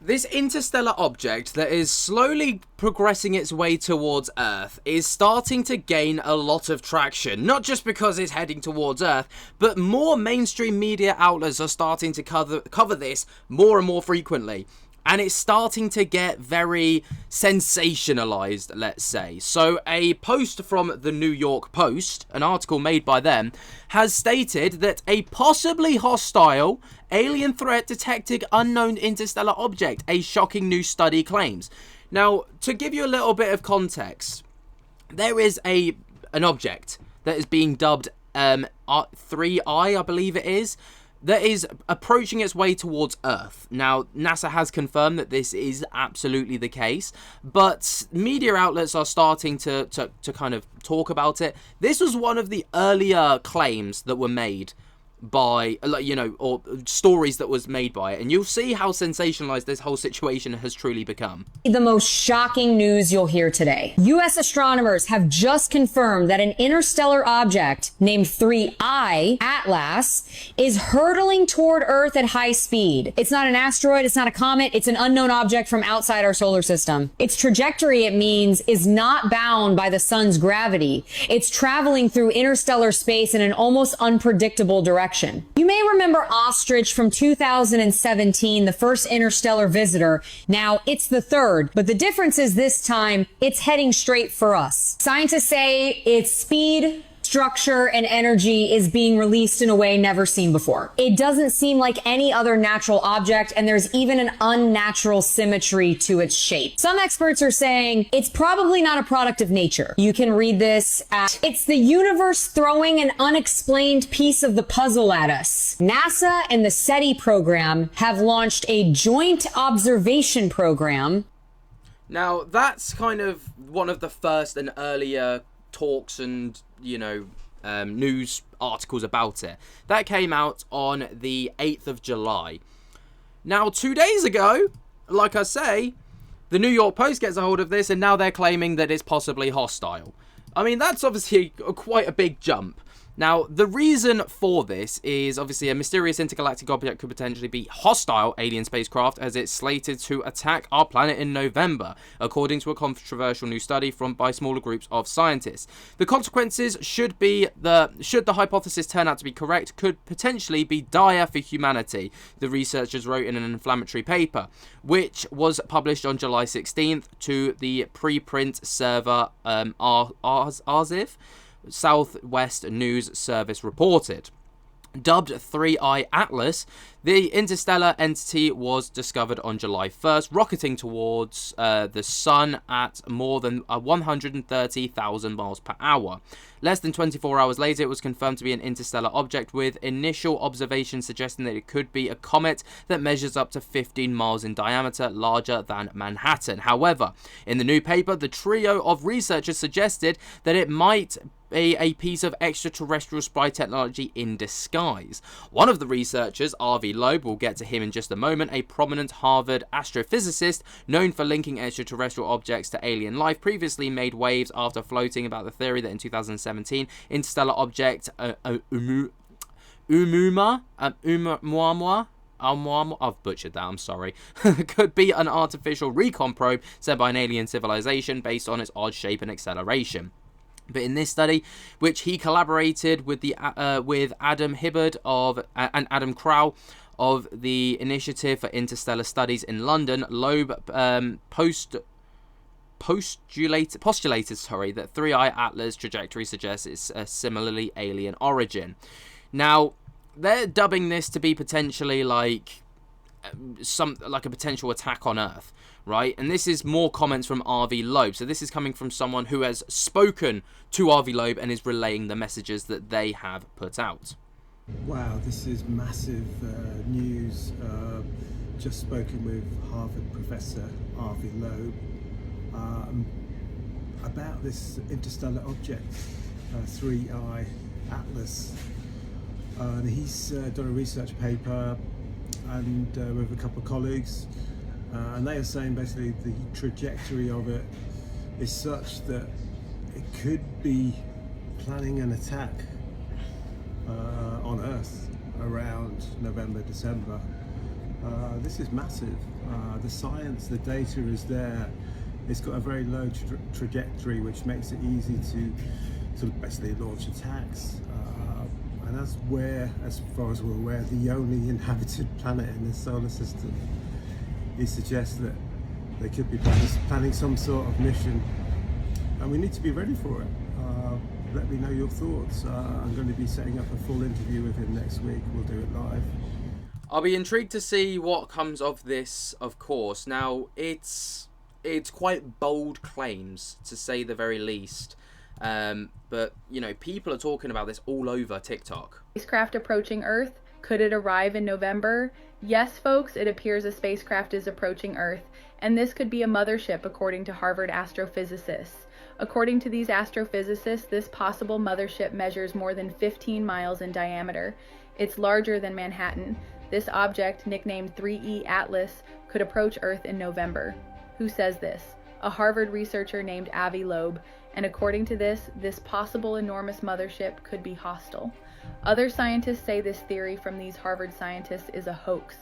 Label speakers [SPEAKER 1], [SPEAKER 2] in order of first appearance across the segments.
[SPEAKER 1] This interstellar object that is slowly progressing its way towards Earth is starting to gain a lot of traction, not just because it's heading towards Earth, but more mainstream media outlets are starting to cover this more and more frequently. And it's starting to get very sensationalized, let's say. So a post from the New York Post, an article made by them, has stated that a possibly hostile alien threat detected unknown interstellar object, a shocking new study claims. Now, to give you a little bit of context, there is an object that is being dubbed 3I, I believe it is, that is approaching its way towards Earth. Now, NASA has confirmed that this is absolutely the case, but media outlets are starting to kind of talk about it. This was one of the earlier claims that were made by, or stories that was made by it, and you'll see how sensationalized this whole situation has truly become.
[SPEAKER 2] The most shocking news you'll hear today. U.S. astronomers have just confirmed that an interstellar object named 3I, Atlas, is hurtling toward Earth at high speed. It's not an asteroid, it's not a comet, it's an unknown object from outside our solar system. Its trajectory, it means, is not bound by the sun's gravity. It's traveling through interstellar space in an almost unpredictable direction. You may remember Ostrich from 2017, the first interstellar visitor. Now it's the third, but the difference is this time it's heading straight for us. Scientists say its speed, structure, and energy is being released in a way never seen before. It doesn't seem like any other natural object, and there's even an unnatural symmetry to its shape. Some experts are saying it's probably not a product of nature. You can read this as, it's the universe throwing an unexplained piece of the puzzle at us. NASA and the SETI program have launched a joint observation program.
[SPEAKER 1] Now, that's kind of one of the first and earlier talks and news articles about it. That came out on the 8th of July. Now, 2 days ago, like I say, the New York Post gets a hold of this, and now they're claiming that it's possibly hostile. I mean, that's obviously quite a big jump. Now, the reason for this is obviously a mysterious intergalactic object could potentially be hostile alien spacecraft, as it's slated to attack our planet in November, according to a controversial new study by smaller groups of scientists. The consequences should the hypothesis turn out to be correct, could potentially be dire for humanity, the researchers wrote in an inflammatory paper, which was published on July 16th to the preprint server Arziv. Southwest News Service reported. Dubbed 3I Atlas, the interstellar entity was discovered on July 1st, rocketing towards the sun at more than 130,000 miles per hour. Less than 24 hours later, it was confirmed to be an interstellar object, with initial observations suggesting that it could be a comet that measures up to 15 miles in diameter, larger than Manhattan. However, in the new paper, the trio of researchers suggested that it might a piece of extraterrestrial spy technology in disguise. One of the researchers, R.V. Loeb, we'll get to him in just a moment, a prominent Harvard astrophysicist known for linking extraterrestrial objects to alien life, previously made waves after floating about the theory that in 2017, interstellar object Oumuamua, I've butchered that, I'm sorry, could be an artificial recon probe sent by an alien civilization based on its odd shape and acceleration. But in this study, which he collaborated with with Adam Hibbard and Adam Crowell of the Initiative for Interstellar Studies in London, Loeb postulated that 3I Atlas trajectory suggests it's a similarly alien origin. Now, they're dubbing this to be potentially like a potential attack on Earth, right? And this is more comments from R.V. Loeb. So this is coming from someone who has spoken to R.V. Loeb and is relaying the messages that they have put out.
[SPEAKER 3] Wow, this is massive news. Just spoken with Harvard professor R.V. Loeb about this interstellar object, 3I Atlas. And he's done a research paper and with a couple of colleagues, and they are saying basically the trajectory of it is such that it could be planning an attack on Earth around November, December. This is massive. The science, the data is there. It's got a very low trajectory, which makes it easy to sort of basically launch attacks. And as far as we're aware, the only inhabited planet in this solar system. It suggests that they could be planning some sort of mission, and we need to be ready for it. Let me know your thoughts. I'm going to be setting up a full interview with him next week. We'll do it live.
[SPEAKER 1] I'll be intrigued to see what comes of this, of course. Now, it's quite bold claims, to say the very least. But, you know, people are talking about this all over TikTok.
[SPEAKER 4] Spacecraft approaching Earth. Could it arrive in November? Yes, folks, it appears a spacecraft is approaching Earth, and this could be a mothership, according to Harvard astrophysicists. According to these astrophysicists, this possible mothership measures more than 15 miles in diameter. It's larger than Manhattan. This object, nicknamed 3E Atlas, could approach Earth in November. Who says this? A Harvard researcher named Avi Loeb, and according to this possible enormous mothership could be hostile. Other scientists say this theory from these Harvard scientists is a hoax,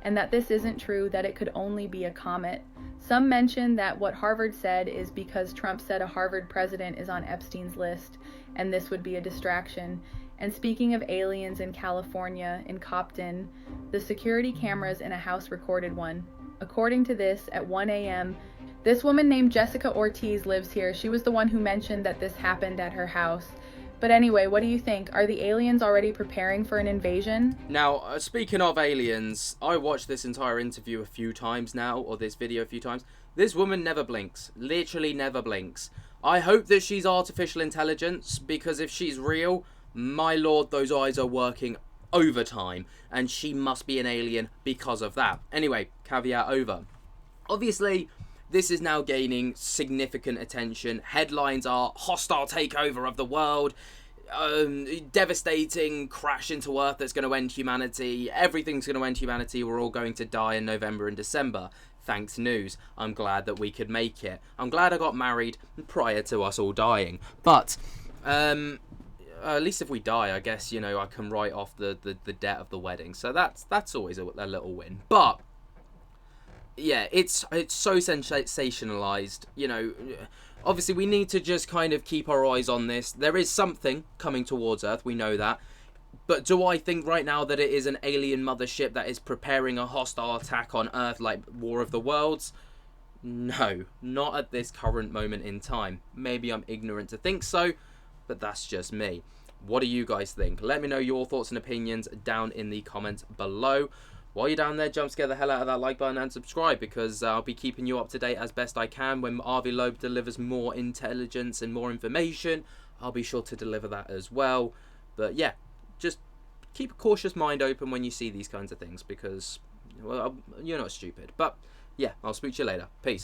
[SPEAKER 4] and that this isn't true, that it could only be a comet. Some mention that what Harvard said is because Trump said a Harvard president is on Epstein's list, and this would be a distraction. And speaking of aliens in California, in Compton, the security cameras in a house recorded one. According to this, at 1 a.m., this woman named Jessica Ortiz lives here. She was the one who mentioned that this happened at her house. But anyway, what do you think? Are the aliens already preparing for an invasion?
[SPEAKER 1] Now, speaking of aliens, I watched this entire interview a few times now, or this video a few times. This woman never blinks. Literally never blinks. I hope that she's artificial intelligence, because if she's real, my lord, those eyes are working overtime, and she must be an alien because of that. Anyway, caveat over. Obviously, this is now gaining significant attention. Headlines are hostile takeover of the world, devastating crash into Earth that's going to end humanity. Everything's going to end humanity. We're all going to die in November and December. Thanks news. I'm glad that we could make it. I'm glad I got married prior to us all dying. But at least if we die, I guess, you know, I can write off the debt of the wedding. So that's always a little win. But yeah, it's so sensationalized. You know, obviously we need to just kind of keep our eyes on this. There is something coming towards Earth, we know that. But do I think right now that it is an alien mothership that is preparing a hostile attack on Earth like War of the Worlds? No, not at this current moment in time. Maybe I'm ignorant to think so, but that's just me. What do you guys think? Let me know your thoughts and opinions down in the comments below. While you're down there, jump scare the hell out of that like button and subscribe, because I'll be keeping you up to date as best I can. When Avi Loeb delivers more intelligence and more information, I'll be sure to deliver that as well. But yeah, just keep a cautious mind open when you see these kinds of things, because, well, you're not stupid. But yeah, I'll speak to you later. Peace.